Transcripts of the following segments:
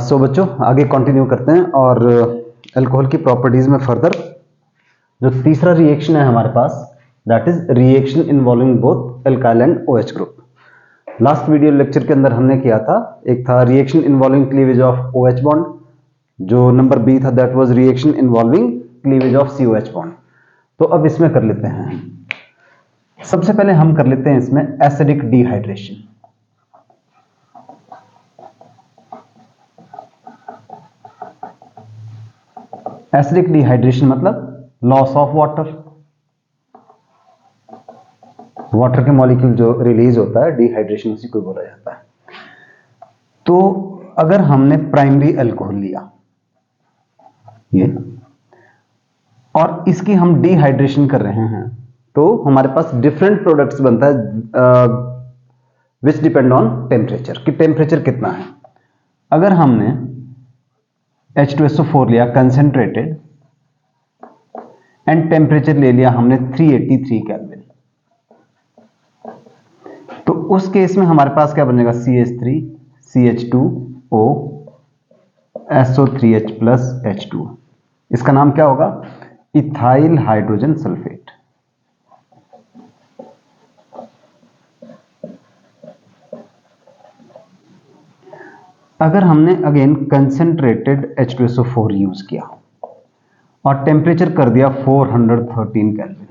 सो बच्चों आगे कंटिन्यू करते हैं और अल्कोहल की प्रॉपर्टीज में फर्दर जो तीसरा रिएक्शन है हमारे पास that is reaction involving both alkyl and OH group. Last video lecture के अंदर हमने किया था, एक था reaction involving cleavage of OH bond, जो नंबर बी था that was reaction involving cleavage of COH bond. तो अब इसमें कर लेते हैं, सबसे पहले हम कर लेते हैं इसमें एसिडिक डिहाइड्रेशन। एसिडिक डिहाइड्रेशन मतलब लॉस ऑफ वाटर, वाटर के मॉलिक्यूल जो रिलीज होता है डिहाइड्रेशन उसी को बोला जाता है। तो अगर हमने प्राइमरी अल्कोहल लिया ये और इसकी हम डिहाइड्रेशन कर रहे हैं तो हमारे पास डिफरेंट प्रोडक्ट्स बनता है विच डिपेंड ऑन टेम्परेचर, कि टेम्परेचर कितना है। अगर हमने H2SO4 लिया कंसेंट्रेटेड एंड टेम्परेचर ले लिया हमने 383 केल्विन, तो उस केस में हमारे पास क्या बनेगा CH3 CH2O SO3H plus H2O। इसका नाम क्या होगा? Ethyl hydrogen sulphate. अगर हमने अगेन कंसेंट्रेटेड H2SO4 यूज किया और टेम्परेचर कर दिया 413 केल्विन,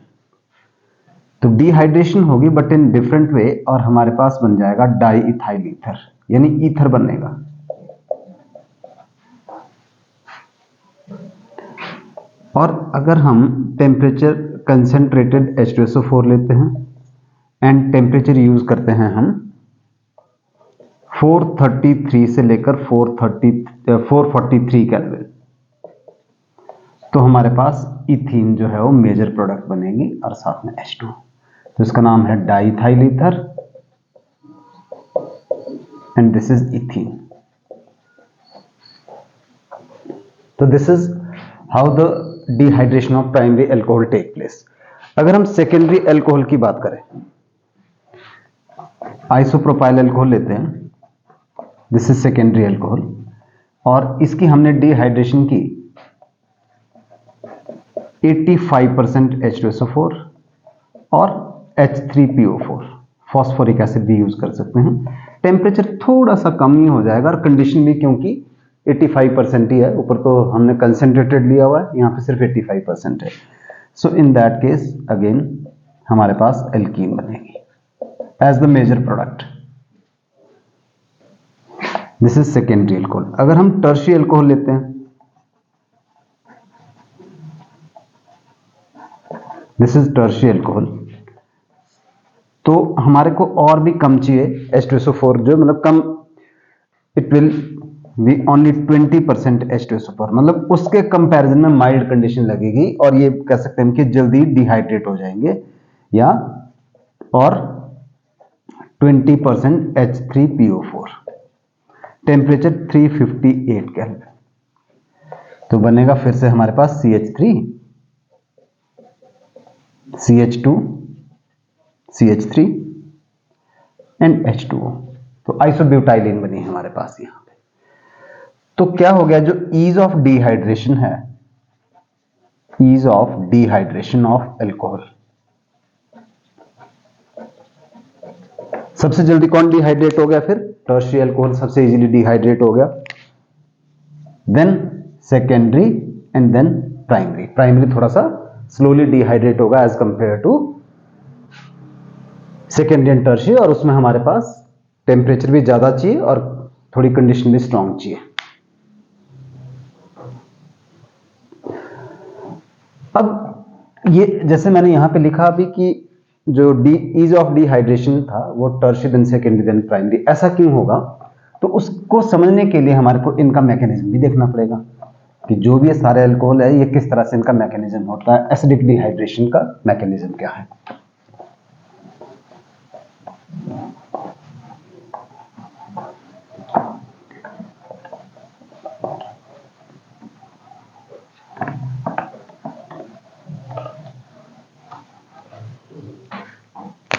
तो डिहाइड्रेशन होगी बट इन डिफरेंट वे और हमारे पास बन जाएगा डाई इथाइल ईथर, यानी ईथर बनेगा। और अगर हम टेम्परेचर कंसेंट्रेटेड H2SO4 लेते हैं एंड टेम्परेचर यूज करते हैं हम 433 से लेकर 443 केल्विन, तो हमारे पास इथीन जो है वो मेजर प्रोडक्ट बनेगी और साथ में H2। तो इसका नाम है diethyl ether and this is ethene. तो this is how the dehydration of primary alcohol take place. अगर हम सेकेंडरी अल्कोहल की बात करें, आइसोप्रोपाइल अल्कोहल लेते हैं, दिस इज सेकेंडरी अल्कोहल, और इसकी हमने डिहाइड्रेशन की 85% H2SO4 और H3PO4, फॉस्फोरिक एसिड भी यूज कर सकते हैं। टेम्परेचर थोड़ा सा कम ही हो जाएगा और कंडीशन भी क्योंकि 85% ही है, ऊपर तो हमने कंसेंट्रेटेड लिया हुआ है, यहाँ पे सिर्फ 85% है। So in that case again हमारे पास एल्कीन बनेगी as the major product. This is secondary alcohol. अगर हम टर्शियरी अल्कोहल लेते हैं, दिस इज टर्शियरी अल्कोहल, तो हमारे को और भी कम चाहिए H2SO4, जो मतलब कम, it will be only 20% H2SO4, मतलब उसके कंपैरिजन में माइल्ड कंडीशन लगेगी और ये कह सकते हैं कि जल्दी डिहाइड्रेट हो जाएंगे, या और 20% H3PO4, टेम्परेचर 358 केल्विन, तो बनेगा फिर से हमारे पास CH3 CH2 CH3 and H2O, तो आइसोब्यूटाइलिन बनी है हमारे पास यहां पे। तो क्या हो गया, जो ईज ऑफ डिहाइड्रेशन है, ease of dehydration of alcohol, सबसे जल्दी कौन डिहाइड्रेट हो गया? फिर टर्शियरी अल्कोहल सबसे इजीली डिहाइड्रेट हो गया, then secondary and then primary. Primary थोड़ा सा स्लोली डिहाइड्रेट होगा as compare to secondary and tertiary, और उसमें हमारे पास टेम्परेचर भी ज्यादा चाहिए और थोड़ी कंडीशन भी स्ट्रांग चाहिए। अब ये जैसे मैंने यहां पे लिखा अभी कि जो ईज ऑफ डिहाइड्रेशन था वो tertiary then secondary then primary, ऐसा क्यों होगा? तो उसको समझने के लिए हमारे को इनका मैकेनिज्म भी देखना पड़ेगा कि जो भी ये सारे अल्कोहल है ये किस तरह से इनका मैकेनिज्म होता है, एसिडिक डिहाइड्रेशन का मैकेनिज्म क्या है।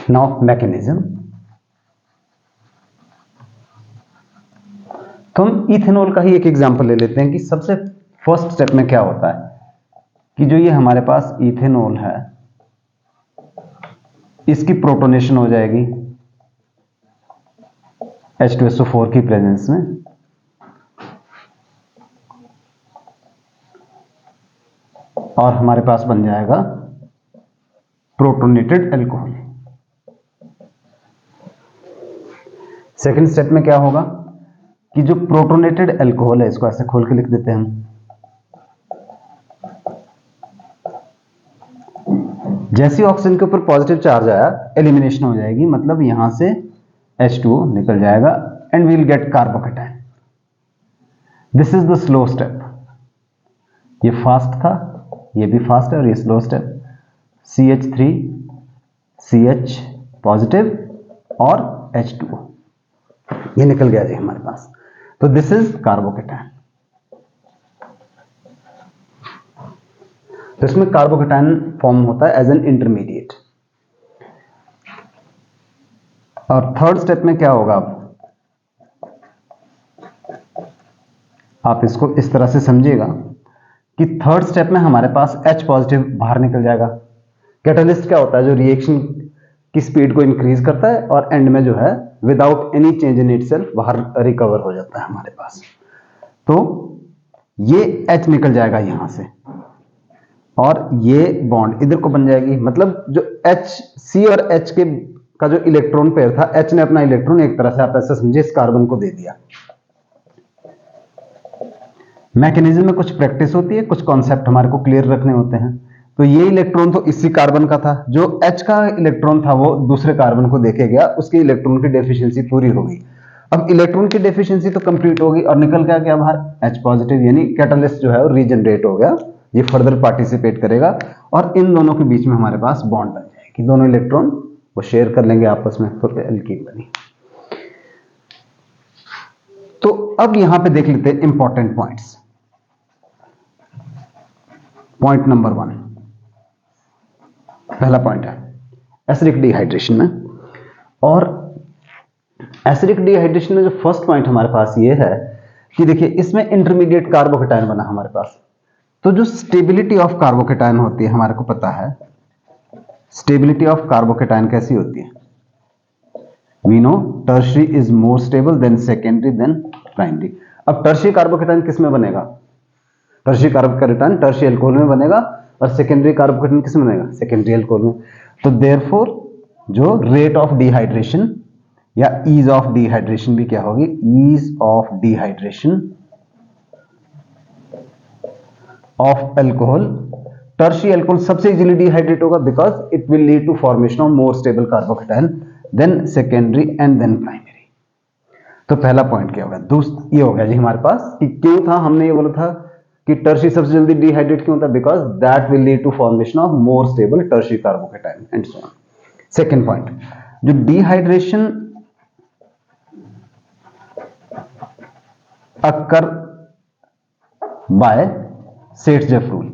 Now mechanism. तो हम इथेनॉल का ही एक एग्जांपल ले लेते हैं कि सबसे फर्स्ट स्टेप में क्या होता है कि जो ये हमारे पास इथेनॉल है, इसकी प्रोटोनेशन हो जाएगी H2SO4 की प्रेजेंस में, और हमारे पास बन जाएगा प्रोटोनेटेड अल्कोहल। सेकेंड स्टेप में क्या होगा कि जो प्रोटोनेटेड अल्कोहल है, इसको ऐसे खोल के लिख देते हैं हम, जैसे ऑक्सीजन के ऊपर पॉजिटिव चार्ज आया एलिमिनेशन हो जाएगी, मतलब यहां से H2O निकल जाएगा and we'll get carbocation. This is the slow step. ये फास्ट था, ये भी फास्ट है, और ये slow step. CH3 CH positive और H2O ये निकल गया जी हमारे पास। तो दिस इज कार्बोकेटाइन। तो इसमें कार्बोकेटाइन फॉर्म होता है एज एन इंटरमीडिएट। और थर्ड स्टेप में क्या होगा, आप इसको इस तरह से समझिएगा कि थर्ड स्टेप में हमारे पास H पॉजिटिव बाहर निकल जाएगा। कैटलिस्ट क्या होता है, जो रिएक्शन की स्पीड को इंक्रीज करता है और एंड में जो है without any change in itself बाहर रिकवर हो जाता है हमारे पास। तो ये H निकल जाएगा यहां से, और ये बॉन्ड इधर को बन जाएगी। मतलब जो H, C और H के का जो इलेक्ट्रॉन पेयर था, H ने अपना इलेक्ट्रॉन एक तरह से आप ऐसा समझिए इस कार्बन को दे दिया। मैकेनिज्म में कुछ प्रैक्टिस होती है, कुछ कॉन्सेप्ट हमारे को क्लियर रखने होते हैं। तो ये इलेक्ट्रॉन तो इसी कार्बन का था, जो H का इलेक्ट्रॉन था वो दूसरे कार्बन को देके गया, उसकी इलेक्ट्रॉन की डेफिशिएंसी पूरी हो गई। अब इलेक्ट्रॉन की डेफिशिएंसी तो कंप्लीट होगी और निकल के आ गया बाहर H पॉजिटिव, यानी कैटलिस्ट जो है वो रीजनरेट हो गया, ये फर्दर पार्टिसिपेट करेगा और इन दोनों के बीच में हमारे पास बॉन्ड बन जाएगी, दोनों इलेक्ट्रॉन वो शेयर कर लेंगे आपस में, तो एल्कीन बनी। तो अब यहां पे देख लेते हैं इंपॉर्टेंट पॉइंट्स। पॉइंट नंबर 1, पहला पॉइंट है एसिडिक डिहाइड्रेशन में। और एसिडिक डिहाइड्रेशन में जो फर्स्ट पॉइंट हमारे पास ये है कि देखिए इसमें इंटरमीडिएट कार्बोकेटाइन बना हमारे पास। तो जो स्टेबिलिटी ऑफ कार्बोकेटाइन होती है हमारे को पता है, स्टेबिलिटी ऑफ कार्बोकेटाइन कैसी होती है, we know tertiary is more stable than secondary then primary. अब टर्शियरी कार्बोकेटाइन किस में बनेगा, टर्शियरी कार्बोकेटाइन टर्शियरी अल्कोहल में बनेगा, और सेकेंडरी कार्बोकेटाइन किस में बनेगा, सेकेंडरी अल्कोहल में। तो देयरफॉर जो रेट ऑफ डिहाइड्रेशन या ईज ऑफ डिहाइड्रेशन भी क्या होगी, ease of dehydration of alcohol, tertiary alcohol सबसे इजीली डिहाइड्रेट होगा because it will lead to formation of more stable carbocation than secondary and then primary. तो पहला point क्या होगा, ये हो गया जी हमारे पास कि क्यों था, हमने ये बोला था कि टर्शियरी सबसे जल्दी डिहाइड्रेट क्यों होता है, because that will lead to formation of more stable tertiary carbocation and so on. Second point, जो dehydration occur by Saytzeff rule,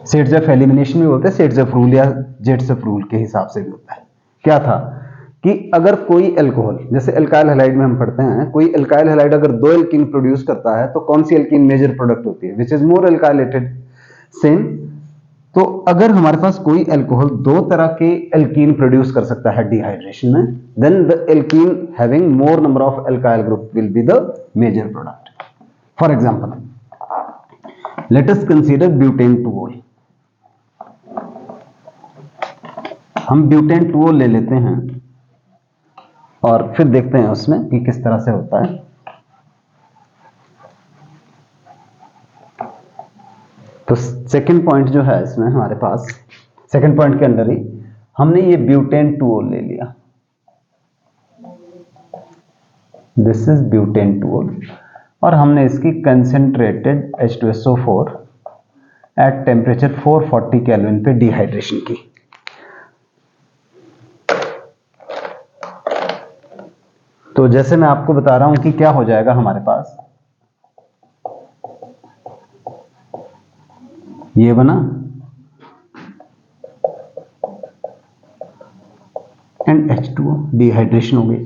Saytzeff elimination भी बोलते हैं, सेट्स-जेफ रूल या जेट्स-जेफ रूल के हिसाब से भी होता है। क्या था कि अगर कोई अल्कोहल, जैसे अल्काइल हैलाइड में हम पढ़ते हैं, कोई अल्काइल हैलाइड अगर दो एल्कीन प्रोड्यूस करता है तो कौन सी एल्कीन मेजर प्रोडक्ट होती है, विच इज मोर अल्काइलेटेड, सेम। तो अगर हमारे पास कोई अल्कोहल दो तरह के एल्कीन प्रोड्यूस कर सकता है डिहाइड्रेशन में, then the alkene having more number of alkyl group will be the major product. For example, let us consider butane 2-ol। हम ब्यूटेन 2-ol ले लेते हैं और फिर देखते हैं उसमें कि किस तरह से होता है। तो सेकंड पॉइंट जो है इसमें हमारे पास, सेकंड पॉइंट के अंदर ही हमने ये ब्यूटेन 2-ol ले लिया, दिस इज ब्यूटेन 2-ol, और हमने इसकी concentrated H2SO4 at temperature 440 kelvin पे डिहाइड्रेशन की। तो जैसे मैं आपको बता रहा हूं कि क्या हो जाएगा हमारे पास, ये बना एंड H2O डिहाइड्रेशन हो गई।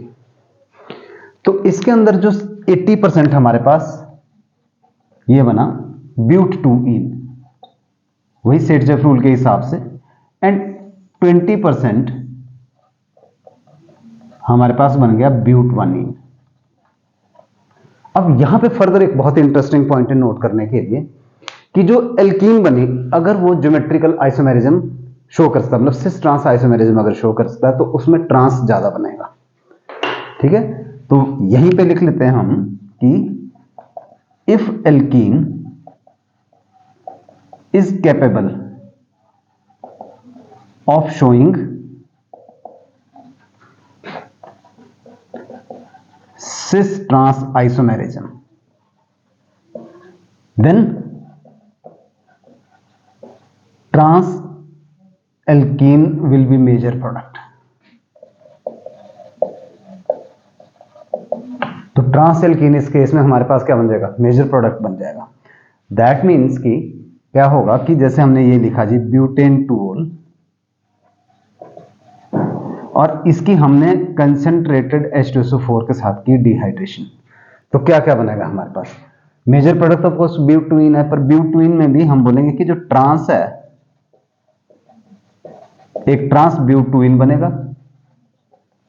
तो इसके अंदर जो 80% हमारे पास ये बना ब्यूट-2-ईन, वही सेट-जेफ रूल के हिसाब से, एंड 20% हमारे पास बन गया ब्यूट-1-ईन। अब यहां पे फर्दर एक बहुत इंटरेस्टिंग पॉइंट है नोट करने के लिए कि जो एल्कीन बनी, अगर वो ज्योमेट्रिकल आइसोमेरिज्म शो कर सकता है, मतलब सिस ट्रांस आइसोमेरिज्म अगर शो कर सकता है, तो उसमें ट्रांस ज्यादा बनेगा। ठीक है, तो यहीं पे लिख लेते हैं हम कि if alkene is capable of showing cis trans isomerism, then trans alkene will be major product। तो ट्रांस एल्कीन इस केस में हमारे पास क्या बन जाएगा, मेजर प्रोडक्ट बन जाएगा। दैट मीन्स कि क्या होगा कि जैसे हमने ये लिखा जी ब्यूटेन-2-ओल, और इसकी हमने कंसेंट्रेटेड H2SO4 के साथ की डिहाइड्रेशन, तो क्या क्या बनेगा हमारे पास, मेजर प्रोडक्ट ऑफ कोर्स ब्यूट-2-ईन है, पर ब्यूट-2-ईन में भी हम बोलेंगे कि जो ट्रांस है, एक ट्रांस ब्यूट-2-ईन बनेगा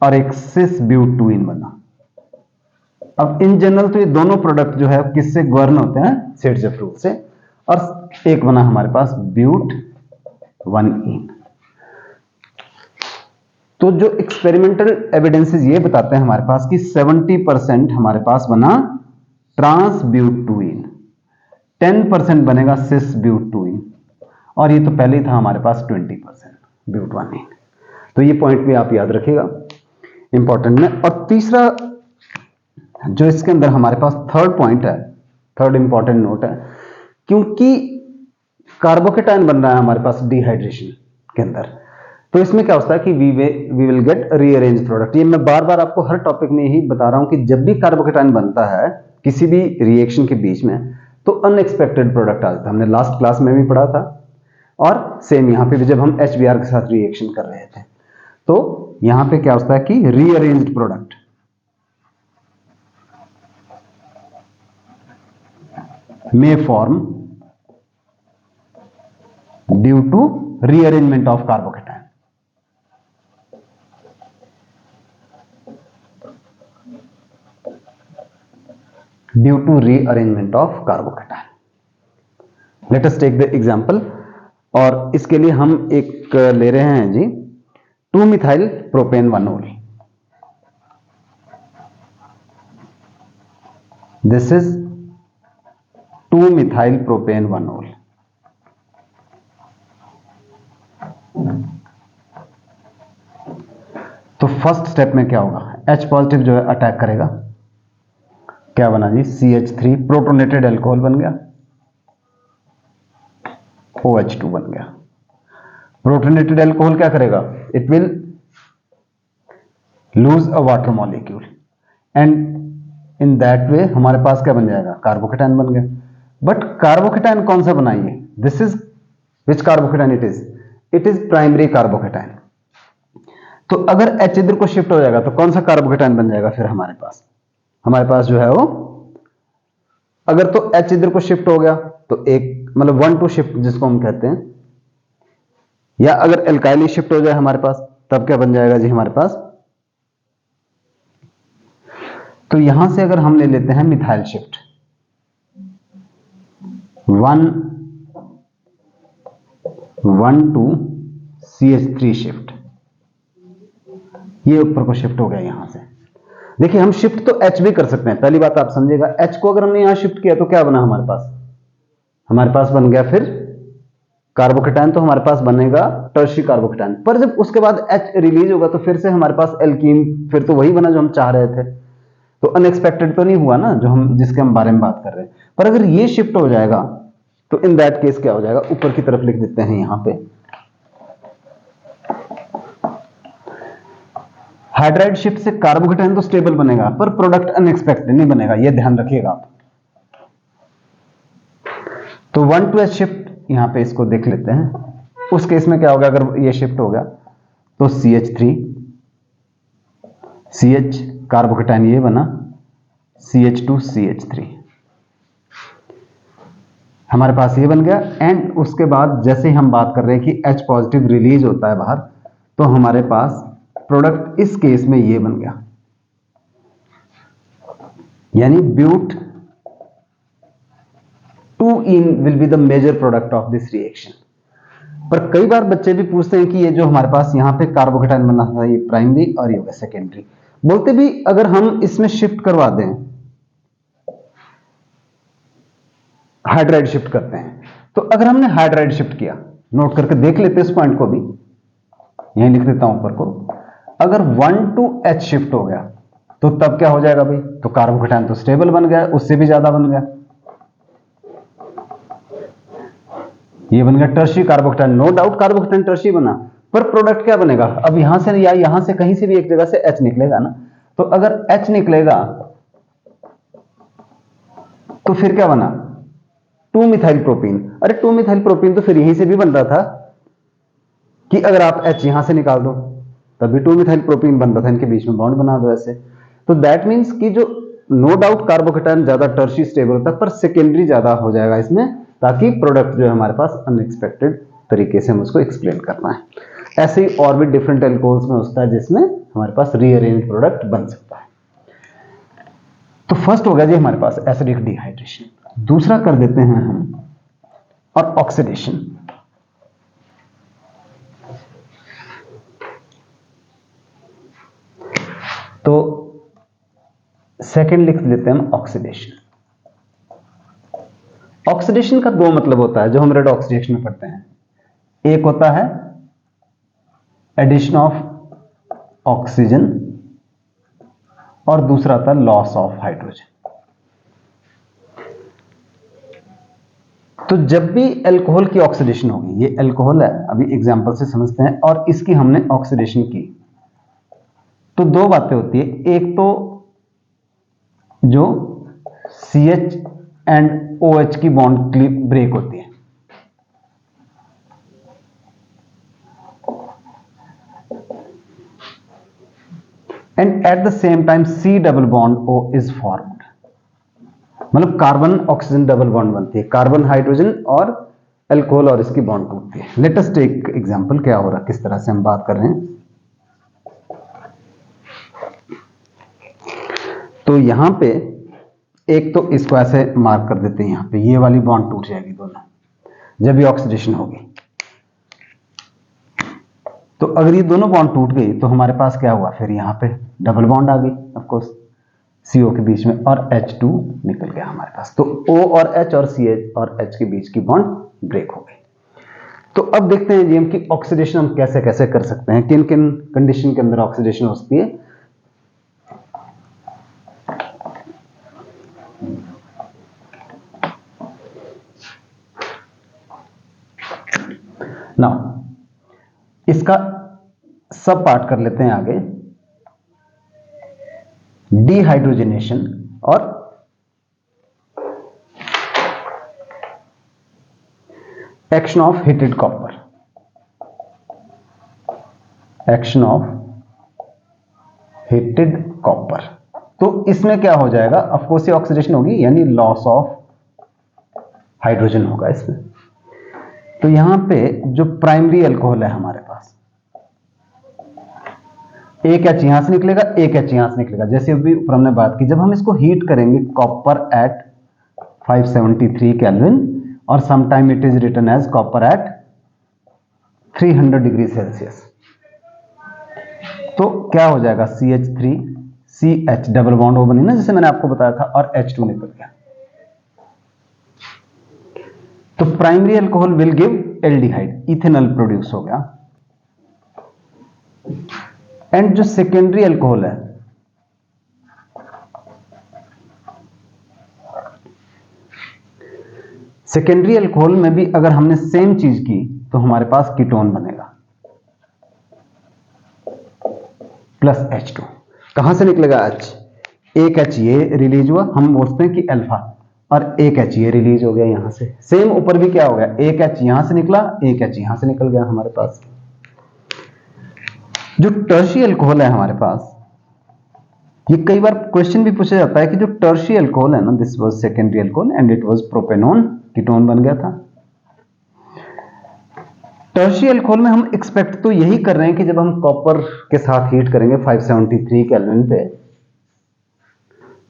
और एक सिस ब्यूट-2-ईन बना। अब इन जनरल तो ये दोनों प्रोडक्ट जो है किससे गवर्न होते हैं, सेट-जेफ रूल से, और एक बना हमारे पास ब्यूट-1-ईन। तो जो एक्सपेरिमेंटल एविडेंसेस ये बताते हैं हमारे पास कि 70% हमारे पास बना ट्रांस ब्यूट-2-ईन, 10% बनेगा सिस ब्यूट-2-ईन, और ये तो पहले ही था हमारे पास 20% ब्यूट-1-ईन। तो ये पॉइंट भी आप याद रखिएगा, इंपॉर्टेंट में। और तीसरा जो इसके अंदर हमारे पास थर्ड पॉइंट है, थर्ड इंपॉर्टेंट नोट है, क्योंकि कार्बोकेटाइन बन रहा है हमारे पास डिहाइड्रेशन के अंदर, तो इसमें क्या होता है कि we will get rearrange product. ये मैं बार बार आपको हर टॉपिक में यही बता रहा हूं कि जब भी कार्बोकेटाइन बनता है किसी भी रिएक्शन के बीच में, तो अनएक्सपेक्टेड प्रोडक्ट आ जाता है। हमने लास्ट क्लास में भी पढ़ा था, और सेम यहां पे भी जब हम HBr के साथ रिएक्शन कर रहे थे, तो यहां पे क्या होता है कि rearranged product may form due to rearrangement of carbocation। Due to rearrangement of carbocation। Let us take the example, और इसके लिए हम एक ले रहे हैं जी two methyl propane one ol. This is two methyl propane one ol. तो फर्स्ट स्टेप में क्या होगा, H पॉजिटिव जो है अटैक करेगा, क्या बना जी CH3 प्रोटोनेटेड एल्कोहल बन गया, OH2 बन गया। प्रोटोनेटेड एल्कोहल क्या करेगा, it will lose a water molecule, and in that way हमारे पास क्या बन जाएगा, कार्बोकेटाइन बन गया। बट कार्बोकेटाइन कौन सा बनाएंगे, this is which carbocation it is primary carbocation. तो अगर H इधर को शिफ्ट हो जाएगा तो कौन सा कार्बोकेटाइन बन जाएगा फिर हमारे पास जो है वो, अगर तो H इधर को शिफ्ट हो गया तो एक मतलब 1-2 शिफ्ट जिसको हम कहते हैं, या अगर एल्काइली शिफ्ट हो जाए हमारे पास, तब क्या बन जाएगा जी हमारे पास। तो यहां से अगर हम ले लेते हैं मिथाइल शिफ्ट 1-2 CH3 शिफ्ट, ये ऊपर को शिफ्ट हो गया यहां से। देखिए हम शिफ्ट तो H भी कर सकते हैं, पहली बात आप समझिएगा, H को अगर हमने यहां शिफ्ट किया तो क्या बना हमारे पास बन गया फिर कार्बोकेटाइन, तो हमारे पास बनेगा टर्शियरी कार्बोकेटाइन। पर जब उसके बाद H रिलीज होगा तो फिर से हमारे पास एल्कीन, फिर तो वही बना जो हम चाह रहे थे। तो अनएक्सपेक्टेड तो नहीं हुआ ना, जिसके हम बारे में बात कर रहे हैं। पर अगर ये शिफ्ट हो जाएगा तो इन दैट केस क्या हो जाएगा, ऊपर की तरफ लिख देते हैं यहां पे, हाइड्राइड शिफ्ट से कार्बोकेटाइन तो स्टेबल बनेगा पर प्रोडक्ट अनएक्सपेक्टेड नहीं बनेगा, ये ध्यान रखिएगा आप। तो 1-2 शिफ्ट यहां पे इसको देख लेते हैं। उस केस में क्या होगा, अगर ये शिफ्ट हो गया तो CH3 CH कार्बोकेटाइन ये बना, CH2CH3 हमारे पास ये बन गया। एंड उसके बाद जैसे हम बात कर रहे हैं कि H पॉजिटिव रिलीज होता है बाहर, तो हमारे पास प्रोडक्ट इस केस में ये बन गया, यानी but 2ene will be the major product of this reaction. पर कई बार बच्चे भी पूछते हैं कि ये जो हमारे पास यहां पे कार्बोकेटाइन बना था ये प्राइमरी और ये सेकेंडरी, बोलते भी अगर हम इसमें शिफ्ट करवा दें, हाइड्राइड शिफ्ट करते हैं, तो अगर हमने हाइड्राइड शिफ्ट किया, नोट करके देख लेते इस पॉइंट को भी, यहीं लिख देता हूं ऊपर को, अगर 1 to H शिफ्ट हो गया तो तब क्या हो जाएगा भाई, तो कार्बोकेटाइन तो स्टेबल बन गया, उससे भी ज्यादा बन गया, ये बन गया tertiary carbocation. No doubt carbocation tertiary बना, पर प्रोडक्ट क्या बनेगा, अब यहां से या यहां से कहीं से भी एक जगह से H निकलेगा ना, तो अगर H निकलेगा तो फिर क्या बना, 2 मिथाइल प्रोपीन। अरे 2 मिथाइल प्रोपीन तो फिर यहीं से भी बन रहा था कि अगर आप H यहां से निकाल दो तभी 2 मिथाइल प्रोपीन बन रहा था, इनके बीच में बॉन्ड बना दो ऐसे। तो दैट मीन्स कि जो नो डाउट कार्बोकेटाइन ज्यादा टर्शी स्टेबल होता है, पर सेकेंडरी ज्यादा हो जाएगा इसमें, ताकि प्रोडक्ट जो है हमारे पास अनएक्सपेक्टेड तरीके से हम उसको एक्सप्लेन करना है। ऐसे ही और भी डिफरेंट एल्कोहल्स में होता है जिसमें हमारे पास रीअरेंज प्रोडक्ट बन सकता है। तो फर्स्ट हो गया जी हमारे पास एसिडिक डिहाइड्रेशन। दूसरा कर देते हैं हम और ऑक्सीडेशन। तो सेकंड लिख लेते हैं हम ऑक्सीडेशन। ऑक्सीडेशन का दो मतलब होता है जो हम रेड ऑक्सीडेशन में पढ़ते हैं, एक होता है एडिशन ऑफ ऑक्सीजन और दूसरा होता है लॉस ऑफ हाइड्रोजन। तो जब भी अल्कोहल की ऑक्सीडेशन होगी, ये अल्कोहल है, अभी एग्जांपल से समझते हैं, और इसकी हमने ऑक्सीडेशन की, तो दो बातें होती है। एक तो जो CH एंड OH की बॉन्ड ब्रेक होती है, and at the same time C double bond O is formed, मतलब कार्बन ऑक्सीजन डबल बॉन्ड बनती है, कार्बन हाइड्रोजन और अल्कोहल और इसकी बॉन्ड टूटती है। लेट अस टेक एग्जांपल, क्या हो रहा है, किस तरह से हम बात कर रहे हैं। तो यहां पे एक तो इसको ऐसे मार्क कर देते हैं, यहां पे ये वाली बॉन्ड टूट जाएगी दोनों जब ये ऑक्सीडेशन होगी। तो अगर ये दोनों बॉन्ड टूट गई तो हमारे पास क्या हुआ, फिर यहां पे डबल बॉन्ड आ गई ऑफ कोर्स CO के बीच में, और H2 निकल गया हमारे पास। तो O और H और CH और H के बीच की बॉन्ड ब्रेक हो गई। तो अब देखते हैं जी हम कि ऑक्सीडेशन हम कैसे कैसे कर सकते हैं, किन किन कंडीशन के अंदर ऑक्सीडेशन हो सकती है। नाउ इसका सब पार्ट कर लेते हैं आगे, डिहाइड्रोजनेशन और action of heated copper. Action of heated copper, तो इसमें क्या हो जाएगा, ऑफ कोर्स ये ऑक्सीडेशन होगी, यानी लॉस ऑफ हाइड्रोजन होगा इसमें। तो यहां पे जो प्राइमरी अल्कोहल है हमारे पास, एक H यहां से निकलेगा, एक H यहां से निकलेगा। जैसे अभी ऊपर हमने बात की, जब हम इसको हीट करेंगे कॉपर एट 573 केल्विन, और sometime it is written as copper at 300 degree Celsius, तो क्या हो जाएगा, CH3CH डबल बॉन्ड वो बनी ना जैसे मैंने आपको बताया था, और H2 निकल गया। तो primary alcohol will give aldehyde, ethanol produce हो गया। एंड जो सेकेंडरी अल्कोहल है, सेकेंडरी अल्कोहल में भी अगर हमने सेम चीज की तो हमारे पास कीटोन बनेगा प्लस H2। कहां से निकलेगा H, एक H ये रिलीज हुआ, हम बोलते हैं कि अल्फा, और एक H ये रिलीज हो गया यहां से। सेम ऊपर भी क्या हो गया, एक H यहां से निकला, एक H यहां से निकल गया हमारे पास। जो टर्शी अल्कोहल है हमारे पास, ये कई बार क्वेश्चन भी पूछा जाता है कि जो टर्शियरी अल्कोहल है ना, this was secondary alcohol and it was propanone, ketone बन गया था। टर्शियरी अल्कोहल में हम एक्सपेक्ट तो यही कर रहे हैं कि जब हम कॉपर के साथ हीट करेंगे 573 केल्विन पे,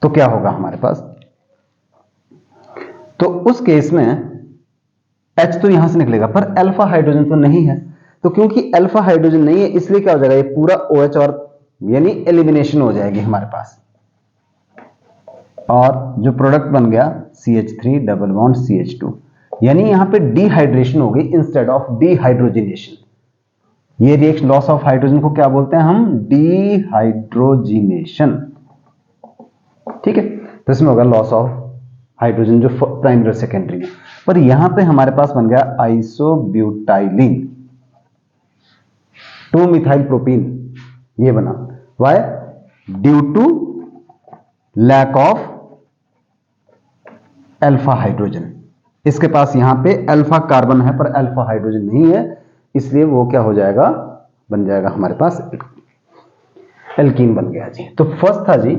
तो क्या होगा हमारे पास, तो उस केस में H तो यहां से निकलेगा, पर अल्फा हाइड्रोजन तो नहीं है, तो क्योंकि अल्फा हाइड्रोजन नहीं है इसलिए क्या हो जाएगा, ये पूरा OH और यानी एलिमिनेशन हो जाएगी हमारे पास, और जो प्रोडक्ट बन गया CH3 डबल बॉन्ड CH2, यानी यहां पे डिहाइड्रेशन हो गई इंस्टेड ऑफ डिहाइड्रोजिनेशन। ये रिएक्शन लॉस ऑफ हाइड्रोजन को क्या बोलते हैं हम, डिहाइड्रोजिनेशन। ठीक है, तो इसमें होगा लॉस ऑफ हाइड्रोजन जो प्राइमरी और सेकेंडरी है। पर यहां पे हमारे पास बन गया आइसोब्यूटाइलिन 2 मिथाइल प्रोपीन, ये बना, why, due to lack of alpha hydrogen. इसके पास यहां पे अल्फा कार्बन है पर अल्फा हाइड्रोजन नहीं है, इसलिए वो क्या हो जाएगा, बन जाएगा हमारे पास एल्कीन बन गया जी। तो फर्स्ट था जी।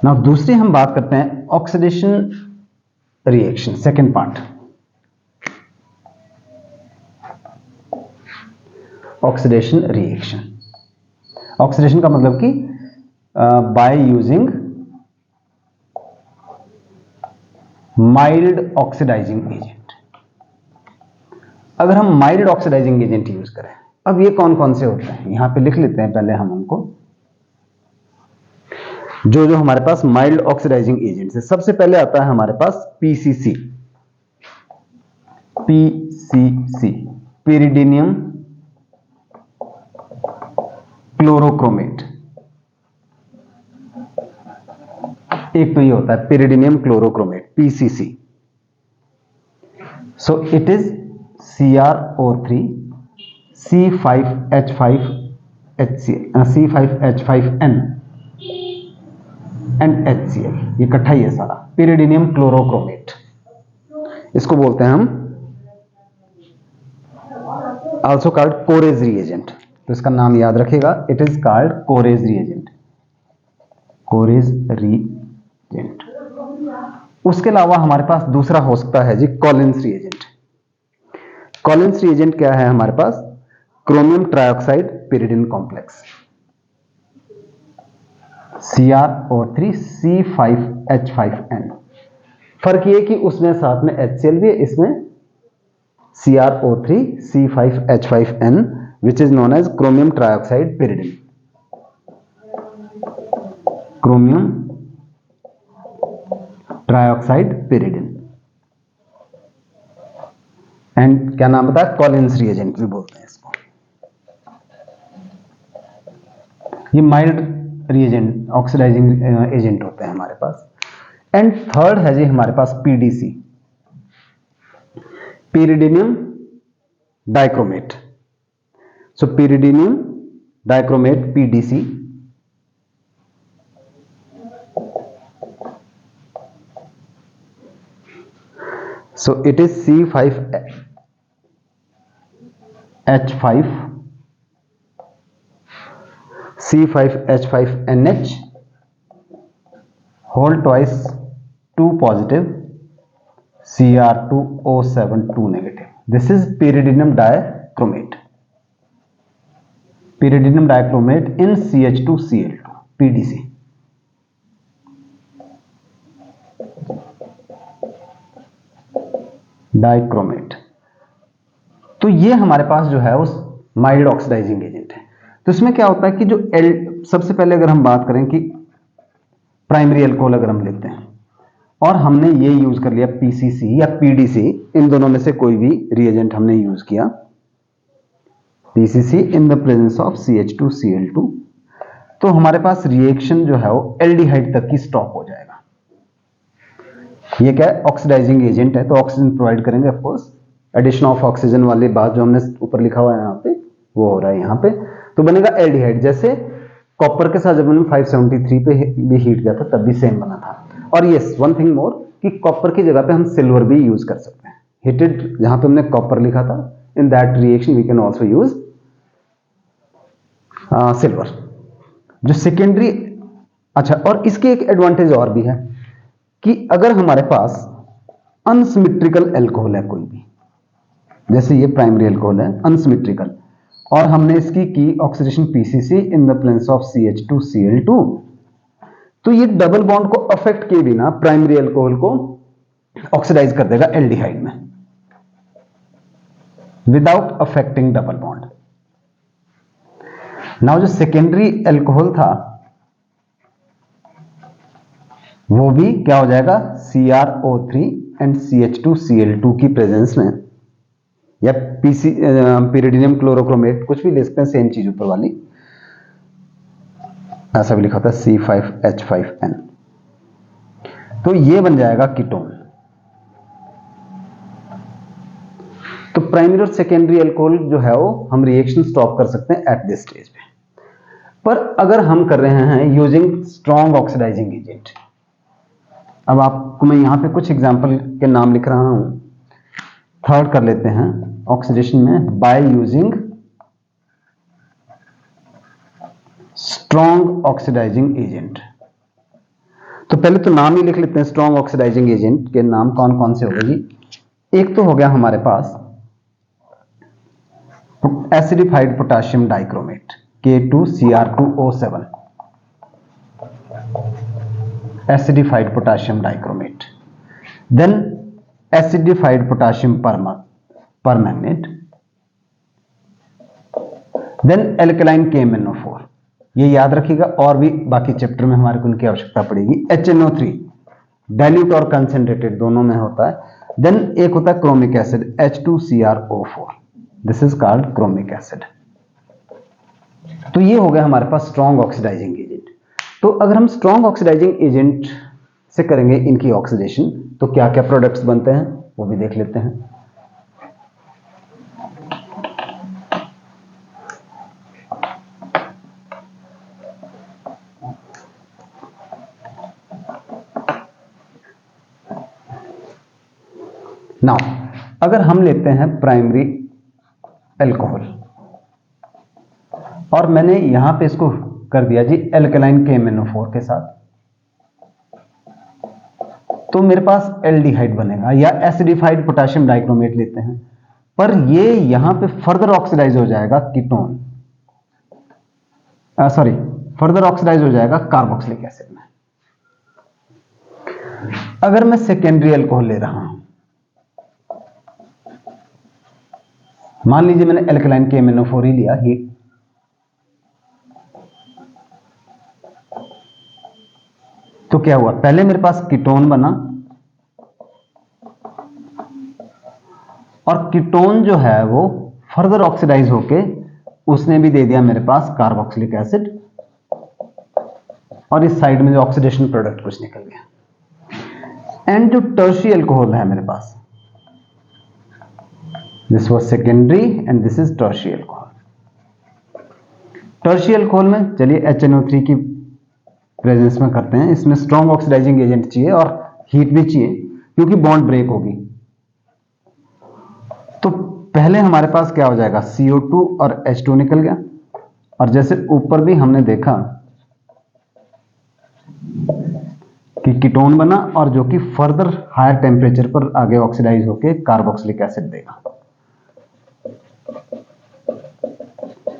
ना दूसरी हम बात करते हैं oxidation reaction, second part. Oxidation reaction, oxidation का मतलब कि by using mild oxidising agent. अगर हम माइल्ड ऑक्सीडाइजिंग एजेंट यूज करें, अब ये कौन कौन से होते हैं यहां पे लिख लेते हैं पहले हम उनको, जो जो हमारे पास माइल्ड ऑक्सीडाइजिंग एजेंट्स है। सबसे पहले आता है हमारे पास पीसीसी, pyridinium क्लोरोक्रोमेट। एक तो ये होता है pyridinium chlorochromate, PCC. So it is CrO3 C5H5n and HCl, ये इकट्ठा ही है सारा, pyridinium क्लोरोक्रोमेट। इसको बोलते हैं हम आल्सो कॉल्ड कोरेज रिएजेंट, तो इसका नाम याद रखिएगा, it is called Corey's reagent, Corey's reagent. उसके अलावा हमारे पास दूसरा हो सकता है जी कॉलिन्स रिएजेंट। कॉलिन्स रिएजेंट क्या है हमारे पास, chromium trioxide pyridine complex, CrO3 C5H5n। फर्क ये कि उसमें साथ में HCl भी है, इसमें CrO3 C5H5n which is known as chromium trioxide pyridine, chromium trioxide pyridine। And क्या नाम बताया, कॉलिन्स रिएजेंट भी बोलते हैं इसको। ये माइल्ड रिएजेंट ऑक्सीडाइजिंग एजेंट होते हैं हमारे पास। एंड थर्ड है जी हमारे पास PDC, pyridinium dichromate. So pyridinium dichromate PDC, so it is C5H5NH whole twice 2 positive Cr2O7 2 negative. This is pyridinium dichromate, pyridinium dichromate in CH2Cl2 PDC। Dichromate. तो ये हमारे पास जो है उस माइल्ड ऑक्सीडाइजिंग एजेंट है। तो इसमें क्या होता है कि जो सबसे पहले अगर हम बात करें कि प्राइमरी अल्कोहल अगर हम लेते हैं और हमने ये यूज कर लिया पीसीसी या पीडीसी, इन दोनों में से कोई भी रिएजेंट हमने यूज किया, PCC in the presence of CH2Cl2, तो हमारे पास रिएक्शन जो है वो एल्डिहाइड तक की स्टॉप हो जाएगा। ये क्या है, ऑक्सीडाइजिंग एजेंट है, तो ऑक्सीजन प्रोवाइड करेंगे of course, addition of oxygen वाली बात जो हमने ऊपर लिखा हुआ है यहाँ पे वो हो रहा है यहाँ पे, तो बनेगा एल्डिहाइड। जैसे कॉपर के साथ जब हमने 573 पे भी हीट किया था तब भी सेम बना था। और यस वन थिंग मोर कि कॉपर की जगह पे हम सिल्वर भी यूज कर सकते हैं, हीटेड जहां पे हमने कॉपर लिखा था in that reaction we can also use silver जो सेकेंडरी। अच्छा, और इसके एक एडवांटेज और भी है कि अगर हमारे पास अनसिमेट्रिकल एल्कोहल है कोई भी, जैसे ये प्राइमरी एल्कोहल है अनसिमेट्रिकल, और हमने इसकी की oxidation PCC in the presence of CH2Cl2, तो ये डबल बॉन्ड को अफेक्ट किए बिना प्राइमरी एल्कोहल को ऑक्सीडाइज कर देगा एल्डिहाइड में without affecting double bond. Now जो सेकेंडरी एल्कोहल था वो भी क्या हो जाएगा, CrO3 एंड CH2Cl2 की प्रेजेंस में, या pyridinium क्लोरोक्रोमेट कुछ भी ले सकते हैं, सेम चीज ऊपर वाली, ऐसा भी लिखा होता है C5H5N, तो ये बन जाएगा कीटोन। तो प्राइमरी और सेकेंडरी अल्कोहल जो है वो हम रिएक्शन स्टॉप कर सकते हैं एट दिस स्टेज पे। पर अगर हम कर रहे हैं यूजिंग स्ट्रॉन्ग ऑक्सीडाइजिंग एजेंट, अब आपको मैं यहां पे कुछ एग्जांपल के नाम लिख रहा हूं, थर्ड कर लेते हैं ऑक्सीडेशन में, by using strong oxidising agent. तो पहले तो नाम ही लिख लेते हैं, स्ट्रॉन्ग ऑक्सीडाइजिंग एजेंट के नाम कौन कौन से हो गए जी। एक तो हो गया हमारे पास acidified potassium dichromate K2Cr2O7, acidified potassium dichromate, then acidified potassium permanganate, then alkaline KMnO4। ये याद रखिएगा, और भी बाकी चैप्टर में हमारे को उनकी आवश्यकता पड़ेगी। HNO3 डाइल्यूट और कंसेंट्रेटेड दोनों में होता है। देन एक होता है chromic acid H2CrO4, this is called chromic acid. तो ये हो गया हमारे पास स्ट्रॉन्ग ऑक्सीडाइजिंग एजेंट। तो अगर हम स्ट्रॉन्ग ऑक्सीडाइजिंग एजेंट से करेंगे इनकी ऑक्सीडेशन तो क्या क्या प्रोडक्ट्स बनते हैं वो भी देख लेते हैं। नाउ अगर हम लेते हैं प्राइमरी एल्कोहल और मैंने यहां पे इसको कर दिया जी एल्कलाइन KMnO4 के साथ, तो मेरे पास एल्डिहाइड बनेगा, या एसिडिफाइड पोटेशियम डाइक्रोमेट लेते हैं, पर ये यहां पे फर्दर ऑक्सीडाइज हो जाएगा कीटोन, सॉरी फर्दर ऑक्सीडाइज हो जाएगा कार्बोक्सिलिक एसिड में। अगर मैं सेकेंडरी एल्कोहल ले रहा हूं, मान लीजिए मैंने एल्कलाइन KMnO4 ही लिया, ही तो क्या हुआ, पहले मेरे पास कीटोन बना और कीटोन जो है वो फर्दर ऑक्सीडाइज होके उसने भी दे दिया मेरे पास कार्बोक्सिलिक एसिड, और इस साइड में जो ऑक्सीडेशन प्रोडक्ट कुछ निकल गया। एंड जो टर्शियरी एल्कोहल है मेरे पास, this was secondary and this is tertiary alcohol. Tertiary alcohol में चलिए HNO3 की प्रेजेंस में करते हैं, इसमें स्ट्रॉन्ग ऑक्सीडाइजिंग एजेंट चाहिए और हीट भी चाहिए क्योंकि बॉन्ड ब्रेक होगी। तो पहले हमारे पास क्या हो जाएगा, CO2 और H2 निकल गया, और जैसे ऊपर भी हमने देखा कि कीटोन बना और जो कि फर्दर हायर टेम्परेचर पर आगे ऑक्सीडाइज होके कार्बोक्सिलिक एसिड देगा,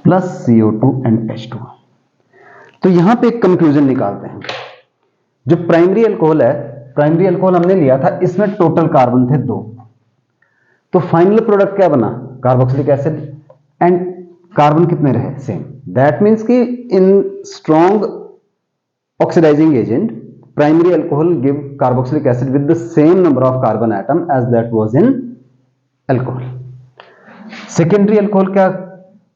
प्लस CO2 एंड H2। तो यहां पे एक कंक्लूजन निकालते हैं, जो प्राइमरी अल्कोहल है, प्राइमरी अल्कोहल हमने लिया था, इसमें टोटल कार्बन थे 2, तो फाइनल प्रोडक्ट क्या बना, कार्बोक्सिलिक एसिड, एंड कार्बन कितने रहे, सेम। दैट मींस कि in strong oxidising agent primary alcohol give carboxylic acid with the same number of carbon atom as that was in alcohol. Secondary alcohol क्या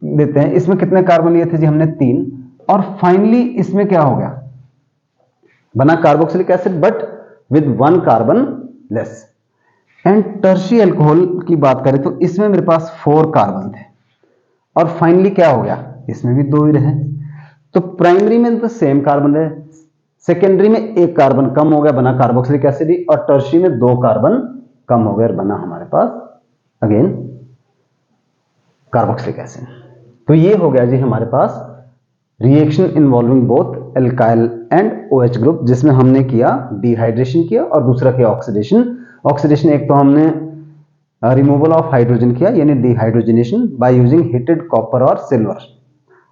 देते हैं, इसमें कितने कार्बन लिए थे जी हमने 3, और फाइनली इसमें क्या हो गया, बना carboxylic acid but with 1 carbon less. And tertiary alcohol की बात करें तो इसमें मेरे पास 4 कार्बन थे, और फाइनली क्या हो गया, इसमें भी 2 ही रहे। तो प्राइमरी में तो सेम कार्बन रहे, सेकेंडरी में 1 कार्बन कम हो गया, बना कार्बोक्सिलिक एसिड ही, और टर्शियरी में 2 कार्बन कम हो गए और बना हमारे पास अगेन कार्बोक्सिलिक एसिड। तो ये हो गया जी हमारे पास reaction involving both alkyl and OH group, जिसमें हमने किया डिहाइड्रेशन किया और दूसरा किया ऑक्सीडेशन। ऑक्सीडेशन एक तो हमने रिमूवल ऑफ हाइड्रोजन किया यानी dehydrogenation by using heated copper और सिल्वर,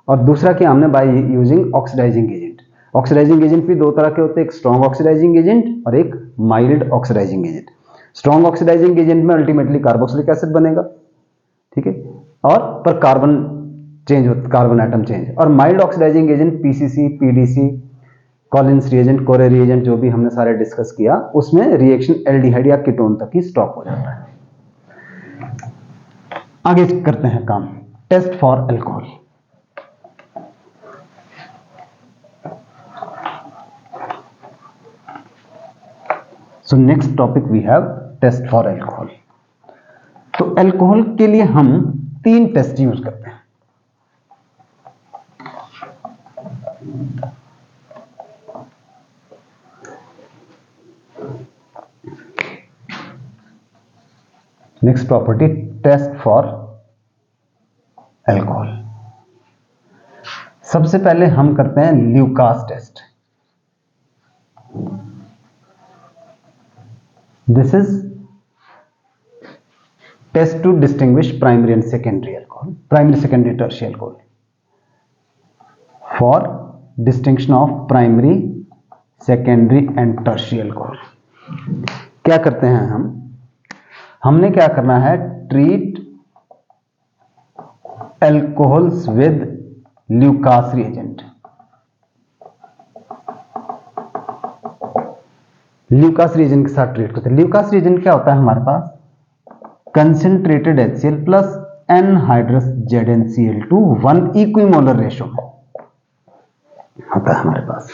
और दूसरा किया हमने by using oxidising agent. Oxidising agent भी दो तरह के होते हैं, एक स्ट्रॉन्ग ऑक्सीडाइजिंग एजेंट और एक mild oxidising agent. Strong oxidising agent में अल्टीमेटली कार्बोक्सिलिक एसिड बनेगा, ठीक है, और पर कार्बन चेंज होता, कार्बन एटम चेंज। और mild oxidising agent PCC, PDC, Collins reagent, Corey reagent जो भी हमने सारे डिस्कस किया, उसमें रिएक्शन एल्डिहाइड या कीटोन तक ही स्टॉप हो जाता है। आगे करते हैं काम, test for alcohol. So next topic we have test for alcohol. तो अल्कोहल के लिए हम 3 टेस्ट यूज करते हैं। Next property, test for alcohol. सबसे पहले हम करते हैं Lucas test. This is test to distinguish primary and secondary alcohol, primary secondary tertiary alcohol, for distinction of primary secondary and tertiary alcohol. क्या करते हैं हमने क्या करना है, treat alcohols with Lucas reagent. Lucas reagent के साथ ट्रीट करते हैं। ल्यूकास रिएजेंट क्या होता है हमारे पास, concentrated HCl plus anhydrous ZnCl2 1 equimolar ratio में होता है हमारे पास।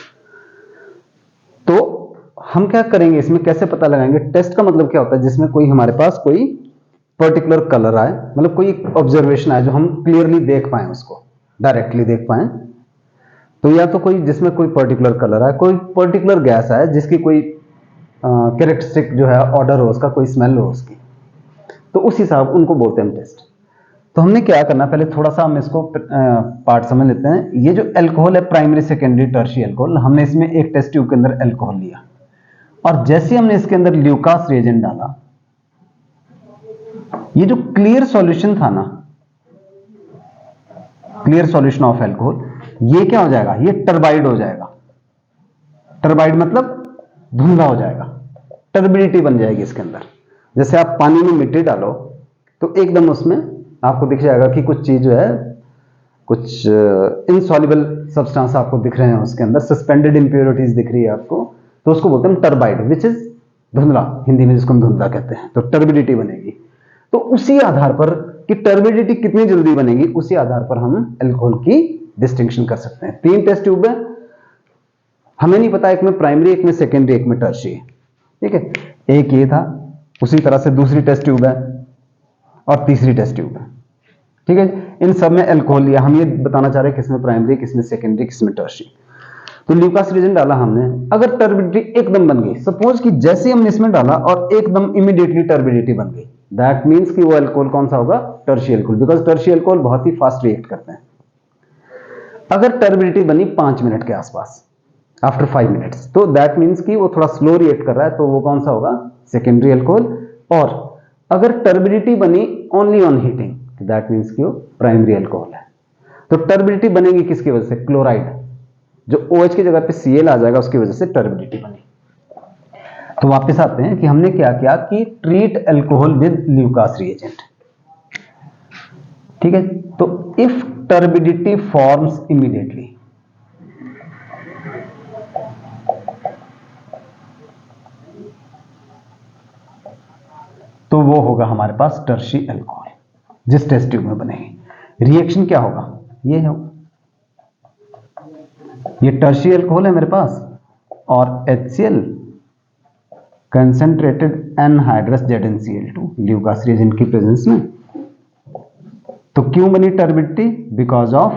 तो हम क्या करेंगे इसमें, कैसे पता लगाएंगे? टेस्ट का मतलब क्या होता है, जिसमें कोई हमारे पास कोई पर्टिकुलर कलर आए, मतलब कोई ऑब्जर्वेशन आए जो हम क्लियरली देख पाए, उसको डायरेक्टली देख पाए। तो या तो कोई जिसमें कोई पर्टिकुलर कलर आए, कोई पर्टिकुलर गैस आए जिसकी कोई कैरेक्टरिस्टिक जो है ऑर्डर हो उसका, कोई स्मेल हो उसकी, तो उस हिसाब उनको बोलते हैं टेस्ट। तो हमने क्या करना, पहले थोड़ा सा हम इसको पार्ट समझ लेते हैं। ये जो अल्कोहल है प्राइमरी सेकेंडरी टर्शियरी अल्कोहल, हमने इसमें एक टेस्ट ट्यूब के अंदर अल्कोहल लिया और जैसे हमने इसके अंदर ल्यूकास रिएजेंट डाला, ये जो क्लियर सॉल्यूशन था ना, क्लियर सॉल्यूशन ऑफ अल्कोहल, ये क्या हो जाएगा, ये टर्बाइड हो जाएगा। टर्बाइड मतलब धुंधला हो जाएगा, टर्बिडिटी बन जाएगी इसके अंदर। जैसे आप पानी में मिट्टी डालो तो एकदम उसमें आपको दिख जाएगा कि कुछ चीज जो है, कुछ इनसॉल्युबल सब्सटेंस आपको दिख रहे हैं उसके अंदर, सस्पेंडेड इंप्योरिटीज दिख रही है आपको, तो उसको बोलते हैं टर्बाइड, विच इज धुंधला, हिंदी में जिसको हम धुंधला कहते हैं। तो टर्बिडिटी बनेगी। तो उसी आधार पर कि टर्बिडिटी कितनी जल्दी बनेगी, उसी आधार पर हम अल्कोहल की डिस्टिंक्शन कर सकते हैं। 3 टेस्ट ट्यूब है, हमें नहीं पता एक में प्राइमरी, एक में सेकेंडरी, एक में टर्शियरी, ठीक है। एक ये था, उसी तरह से दूसरी टेस्ट ट्यूब है और तीसरी टेस्ट ट्यूब है, ठीक है। इन सब में अल्कोहल लिया, हम ये बताना चाह रहे हैं किसमें प्राइमरी, किसमें सेकेंडरी, किसमें टर्शियरी। तो ल्यूकास रिएजेंट डाला हमने, अगर टर्बिडिटी एकदम बन गई, सपोज कि जैसे हमने इसमें डाला और एकदम इमीडिएटली टर्बिडिटी बन गई, दैट मींस कि वो अल्कोहल कौन सा होगा, tertiary alcohol, because tertiary alcohol बहुत ही फास्ट रिएक्ट करते हैं। अगर टर्बिडिटी बनी 5 मिनट के आसपास, आफ्टर 5 मिनट्स, तो दैट मींस कि वो थोड़ा स्लो रिएक्ट कर रहा है, तो वो कौन सा होगा, सेकेंडरी अल्कोहल। और अगर टर्बिडिटी बनी only on heating, that means कि वो प्राइमरी अल्कोहल है। तो टर्बिडिटी बनेगी किसकी वजह से, क्लोराइड, जो OH की जगह पे Cl आ जाएगा, उसकी वजह से टर्बिडिटी बनी। तो वापस आते हैं कि हमने क्या किया कि treat alcohol with Lucas reagent, ठीक है। तो इफ टर्बिडिटी फॉर्म्स इमीडिएटली, तो वो होगा हमारे पास टर्शियरी अल्कोहल, जिस टेस्ट ट्यूब में बनेगी। रिएक्शन क्या होगा, ये है, ये टर्शियरी अल्कोहल है मेरे पास और HCl concentrated anhydrous ZnCl2 Lucas reagent की प्रेजेंस में। तो क्यों बनी टर्बिडिटी, बिकॉज ऑफ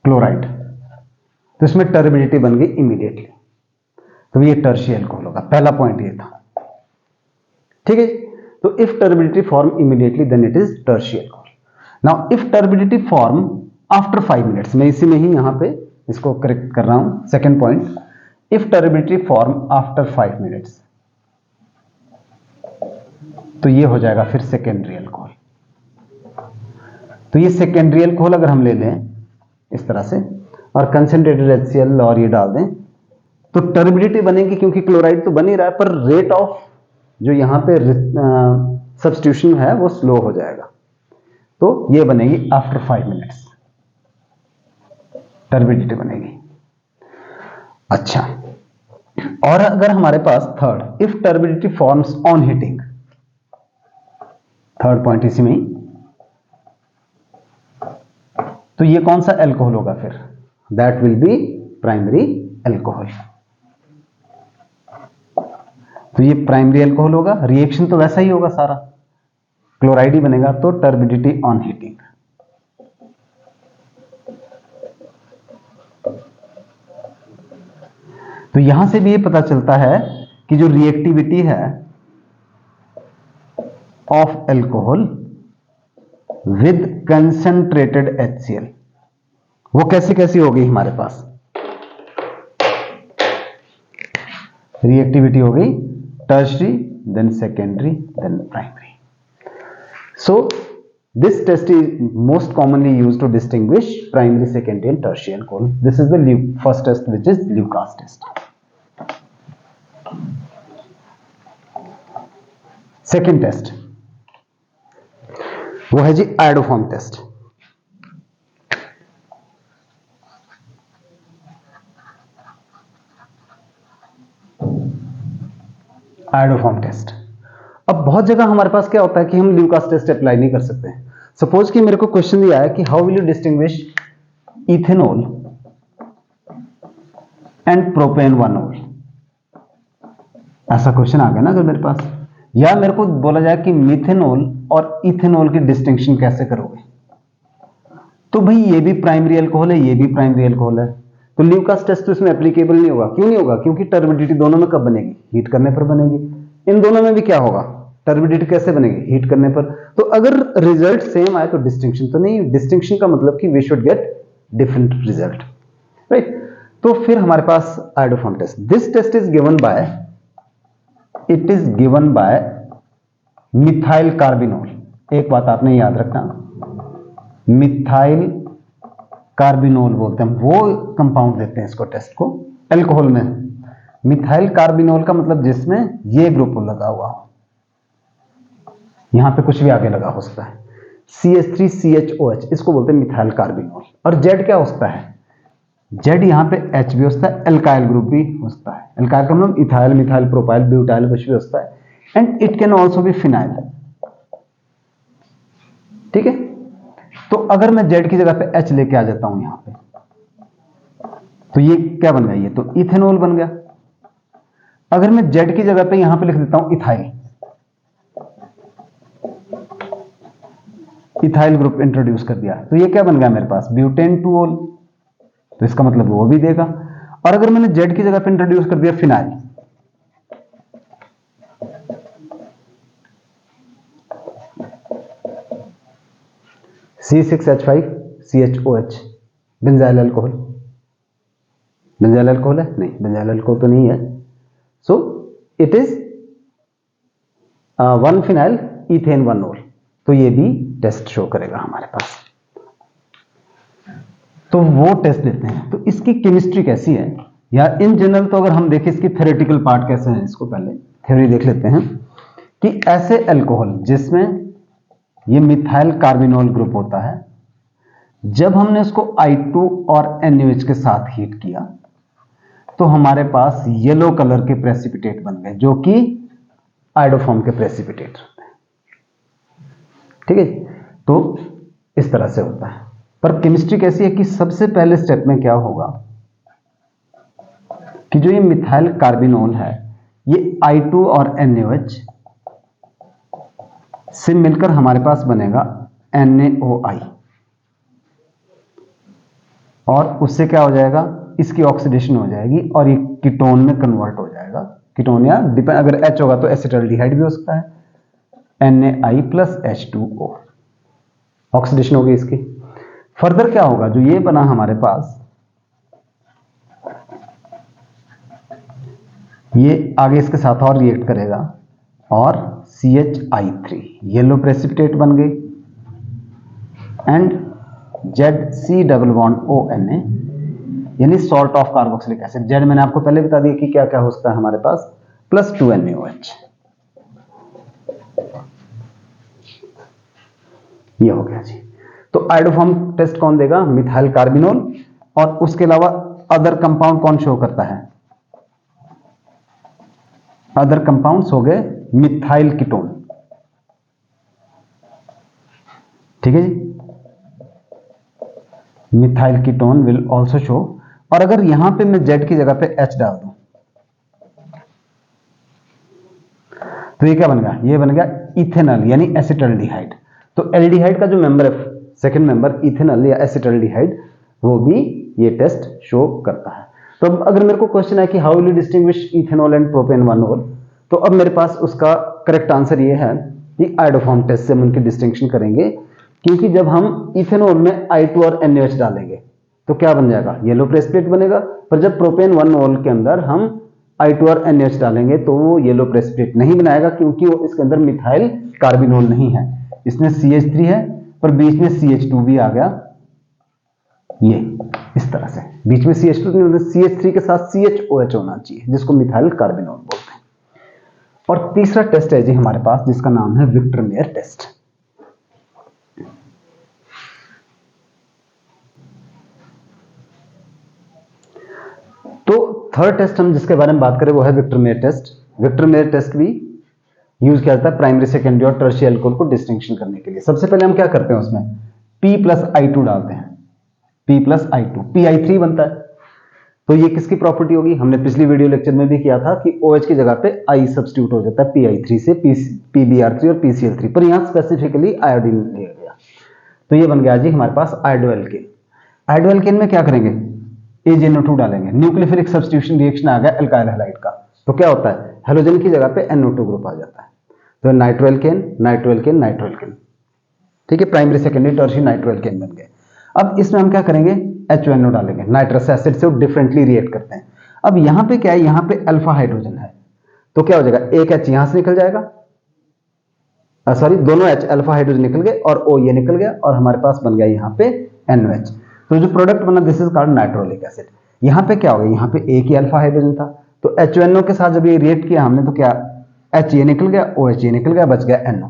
क्लोराइड, तो इसमें टर्बिडिटी बन गई इमीडिएटली, तो ये टर्शियरी अल्कोहल होगा। पहला पॉइंट ये था, ठीक है। तो if turbidity form immediately then it is tertiary alcohol. Now if turbidity form after 5 minutes, मैं इसी में ही यहां पे इसको करेक्ट कर रहा हूं। Second point, if turbidity form after 5 minutes, तो ये हो जाएगा फिर सेकेंडरी अल्कोहल। तो ये सेकेंडरी अल्कोहल अगर हम ले लें इस तरह से और कंसेंट्रेटेड HCl और ये डाल दें, तो टर्बिडिटी बनेगी, क्योंकि क्लोराइड तो बन ही रहा है, पर रेट ऑफ जो यहां पे सब्स्टिट्यूशन है वो स्लो हो जाएगा। तो ये बनेगी आफ्टर 5 मिनट्स टर्बिडिटी बनेगी। अच्छा, और अगर हमारे पास third, if turbidity forms on heating, third point इसी में ही, तो ये कौन सा एल्कोहल होगा फिर? That will be primary alcohol. तो ये प्राइमरी एल्कोहल होगा, रिएक्शन तो वैसा ही होगा सारा, क्लोराइड ही बनेगा, तो टर्बिडिटी ऑन हीटिंग। तो यहां से भी ये पता चलता है कि जो रिएक्टिविटी है of alcohol with concentrated HCl, वो कैसी कैसी हो गई हमारे पास? रिएक्टिविटी हो गई tertiary, then secondary, then primary. So this test is most commonly used to distinguish primary, secondary and tertiary alcohol. This is the first test, which is Lucas test. Second test वो है जी iodoform test. Iodoform test, अब बहुत जगह हमारे पास क्या होता है कि हम ल्यूकास टेस्ट अप्लाई नहीं कर सकते। सपोज कि मेरे को क्वेश्चन दिया है कि how will you distinguish ethanol and propan one ol, ऐसा क्वेश्चन आ गया ना अगर मेरे पास, या मेरे को बोला जाए कि मिथेनॉल और इथेनॉल की डिस्टिंक्शन कैसे करोगे, तो भाई ये भी प्राइमरी अल्कोहल है, ये भी प्राइमरी अल्कोहल है, तो ल्यूकास टेस्ट तो इसमें एप्लीकेबल नहीं होगा। क्यों नहीं होगा? क्योंकि टर्बिडिटी दोनों में कब बनेगी? हीट करने पर बनेगी। इन दोनों में भी क्या होगा? टर्बिडिटी कैसे बनेगी? हीट करने पर। तो अगर रिजल्ट सेम आए तो डिस्टिंक्शन तो नहीं, डिस्टिंक्शन का मतलब कि we should get different result, right. तो फिर हमारे पास iodoform test, this test is given by, it is given by methyl carbinol. एक बात आपने याद रखना, मिथाइल कार्बिनोल बोलते हैं, वो कंपाउंड देते हैं इसको टेस्ट को अल्कोहल में। मिथाइल कार्बिनोल का मतलब जिसमें ये ग्रुप लगा हुआ हो, यहां पे कुछ भी आगे लगा हो सकता है, CH3CHOH, इसको बोलते हैं मिथाइल कार्बिनोल। और जेड क्या होता है? जेड यहां पे H भी होता है, एल्काइल ग्रुप भी होता है। एल्काइल का मतलब इथाइल, मिथाइल, प्रोपाइल, ब्यूटाइल कुछ भी होता है, and it can also be phenyl, ठीक है। तो अगर मैं जेड की जगह पे H लेके आ जाता हूं यहां पे, तो ये क्या बन गया? ये तो इथेनॉल बन गया। अगर मैं जेड की जगह पे यहां पे लिख देता हूं इथाइल, इथाइल ग्रुप इंट्रोड्यूस कर दिया, तो ये क्या बन गया मेरे पास? ब्यूटेन टू ओल, तो इसका मतलब वो भी देगा। और अगर मैंने जेड की जगह पे इंट्रोड्यूस कर दिया phenyl, C6H5CHOH, benzyl alcohol. Benzyl alcohol है? नहीं, बेंजाइल अल्कोहल तो नहीं है। So it is 1 phenyl ethane 1 ओल, तो ये भी टेस्ट शो करेगा हमारे पास। तो वो टेस्ट देते हैं। तो इसकी केमिस्ट्री कैसी है, या इन जनरल तो अगर हम देखें इसकी थ्योरेटिकल पार्ट कैसे है, इसको पहले थ्योरी देख लेते हैं कि ऐसे अल्कोहल जिसमें ये मिथाइल कार्बिनोल ग्रुप होता है, जब हमने उसको I2 और NaOH के साथ हीट किया तो हमारे पास येलो कलर के प्रेसिपिटेट बन गए, जो कि आयोडोफॉर्म के प्रेसिपिटेट होते हैं, ठीक है। तो इस तरह से होता है। पर केमिस्ट्री कैसी है कि सबसे पहले स्टेप में क्या होगा कि जो ये मिथाइल कार्बिनोल है, ये I2 और NaOH से मिलकर हमारे पास बनेगा NaOI, और उससे क्या हो जाएगा? इसकी ऑक्सीडेशन हो जाएगी और ये कीटोन में कन्वर्ट हो जाएगा। कीटोन या डिपेंड, अगर H होगा तो एसिटाल्डिहाइड भी हो सकता है, NaI + H2O, ऑक्सीडेशन होगी इसकी। फर्दर क्या होगा, जो ये बना हमारे पास, ये आगे इसके साथ और रिएक्ट करेगा और CHI3 येलो प्रेसिपिटेट बन गई and ZC double bond ONA यानी salt of carboxylic acid. Z मैंने आपको पहले बता दिया कि क्या क्या हो सकता है हमारे पास, +2 NaOH। ये हो गया जी। तो आयोडोफॉर्म टेस्ट कौन देगा, मिथाइल कार्बिनोल। और उसके अलावा अदर कंपाउंड कौन शो करता है, अदर कंपाउंड्स हो गए मिथाइल कीटोन। ठीक है जी, methyl ketone will also show. और अगर यहां पे मैं जेड की जगह पे H डाल दूं तो ये क्या बन गया, ये बन गया इथेनॉल यानी एसिटल्डिहाइड। तो एल्डिहाइड का जो मेंबर है, सेकंड मेंबर इथेनॉल या एसिटल्डिहाइड, वो भी ये टेस्ट शो करता है। तो अब अगर मेरे को क्वेश्चन है कि how will you distinguish ethanol and propane 1-ol, तो अब मेरे पास उसका करेक्ट आंसर ये है कि आयोडोफॉर्म टेस्ट से हम उनकी डिस्टिंक्शन करेंगे। क्योंकि जब हम इथेनॉल में I2 और NaOH डालेंगे तो क्या बन जाएगा, येलो प्रेसिपिटेट बनेगा। पर जब प्रोपेन 1-ol के अंदर हम I2 और NaOH डालेंगे तो वो येलो प्रेसिपिटेट नहीं बनाएगा, क्योंकि वो इसके अंदर मिथाइल कार्बिनोल नहीं है। इसमें CH3 है पर बीच में CH2 भी आ गया, ये इस तरह से बीच में CH2 नहीं, CH3 के साथ CHOH होना चाहिए, जिसको मिथाइल कार्बिनोल बोलते हैं। और तीसरा टेस्ट है जी हमारे पास, जिसका नाम है विक्टर मेयर टेस्ट। तो थर्ड टेस्ट हम जिसके बारे में बात करें वो है Victor Meyer test. Victor Meyer test भी यूज किया जाता है प्राइमरी, सेकेंडरी और टर्शियरी अल्कोहल को डिस्टिंक्शन करने के लिए। सबसे पहले हम क्या करते हैं, उसमें P+I2 डालते हैं, P+I2 PI3 बनता है। तो ये किसकी प्रॉपर्टी होगी, हमने पिछली वीडियो लेक्चर में भी किया था कि OH की जगह पे I सब्स्टिट्यूट हो जाता है PI3 से PBr3 और PCl3, पर यहां स्पेसिफिकली आयोडीन लिया गया। तो ये बन गया जी हमारे पास आयोडोएल्केन। आयोडोएल्केन में क्या करेंगे, AgNO2 डालेंगे, न्यूक्लियोफिलिक सब्स्टिट्यूशन रिएक्शन आ गया एल्काइल हैलाइड का। तो क्या होता है, हेलोजन की जगह पे NO2 ग्रुप आ जाता है। तो नाइट्रोएल्केन नाइट्रोएल्केन नाइट्रोएल्केन, ठीक है, प्राइमरी सेकेंडरी टर्शियरी नाइट्रोएल्केन बन गए। अब इसमें हम क्या करेंगे, HNO डालेंगे, नाइट्रस एसिड से वो डिफरेंटली रिएक्ट करते हैं। अब यहां पे क्या है, यहां पे अल्फा हाइड्रोजन है, तो क्या हो जाएगा, एक H यहां से निकल जाएगा, सॉरी दोनों H अल्फा हाइड्रोजन निकल गए और O ये निकल गया और हमारे पास बन गया यहां पे NOH। तो जो प्रोडक्ट बना this is called nitrolic acid. यहां पे क्या हो गया, यहां पे एक ही अल्फा हाइड्रोजन था, तो HNO के साथ जब ये रिएक्ट किया हमने तो क्या, H ये निकल गया, OH ये निकल गया, बच गया NO।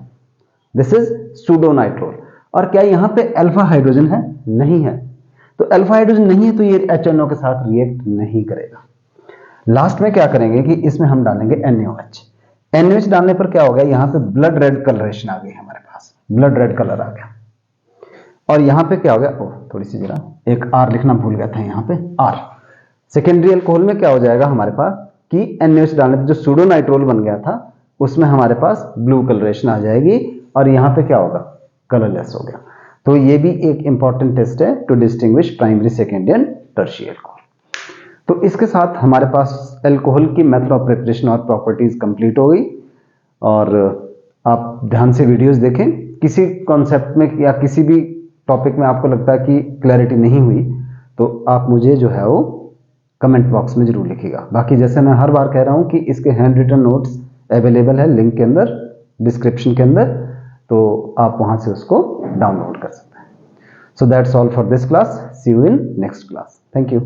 This is सूडोनाइट्रोल। और क्या यहां पे अल्फा हाइड्रोजन है, नहीं है, तो अल्फा हाइड्रोजन नहीं है तो ये HNO के साथ रिएक्ट नहीं करेगा। लास्ट में क्या करेंगे कि इसमें हम डालेंगे NaOH। NaOH डालने पर क्या हो गया, यहां पे ब्लड रेड कलरेशन आ गई हमारे पास, ब्लड रेड कलर आ गया। और यहां पे क्या हो गया, थोड़ी सी जरा एक R लिखना भूल गया था, यहां पे R। सेकेंडरी अल्कोहल में क्या हो जाएगा हमारे पास कि NaOH डालने पर जो सूडोनाइट्रोल बन गया था उसमें हमारे पास ब्लू कलरेशन आ जाएगी और यहां पे क्या होगा, कलरलेस हो गया। तो ये भी एक इंपॉर्टेंट टेस्ट है to distinguish primary, secondary and tertiary alcohol. तो इसके साथ हमारे पास अल्कोहल की मेथड ऑफ प्रिपरेशन और प्रॉपर्टीज कंप्लीट हो गई। और आप ध्यान से वीडियोस देखें, किसी कॉन्सेप्ट में या किसी भी टॉपिक में आपको लगता है कि क्लैरिटी नहीं हुई तो आप मुझे जो है वो कमेंट बॉक्स में जरूर लिखिएगा। बाकी जैसे मैं हर बार कह रहा हूं कि इसके हैंड रिटन नोट्स अवेलेबल है लिंक के अंदर, डिस्क्रिप्शन के अंदर, तो आप वहां से उसको डाउनलोड कर सकते हैं। So that's all for this class, see you in next class, thank you.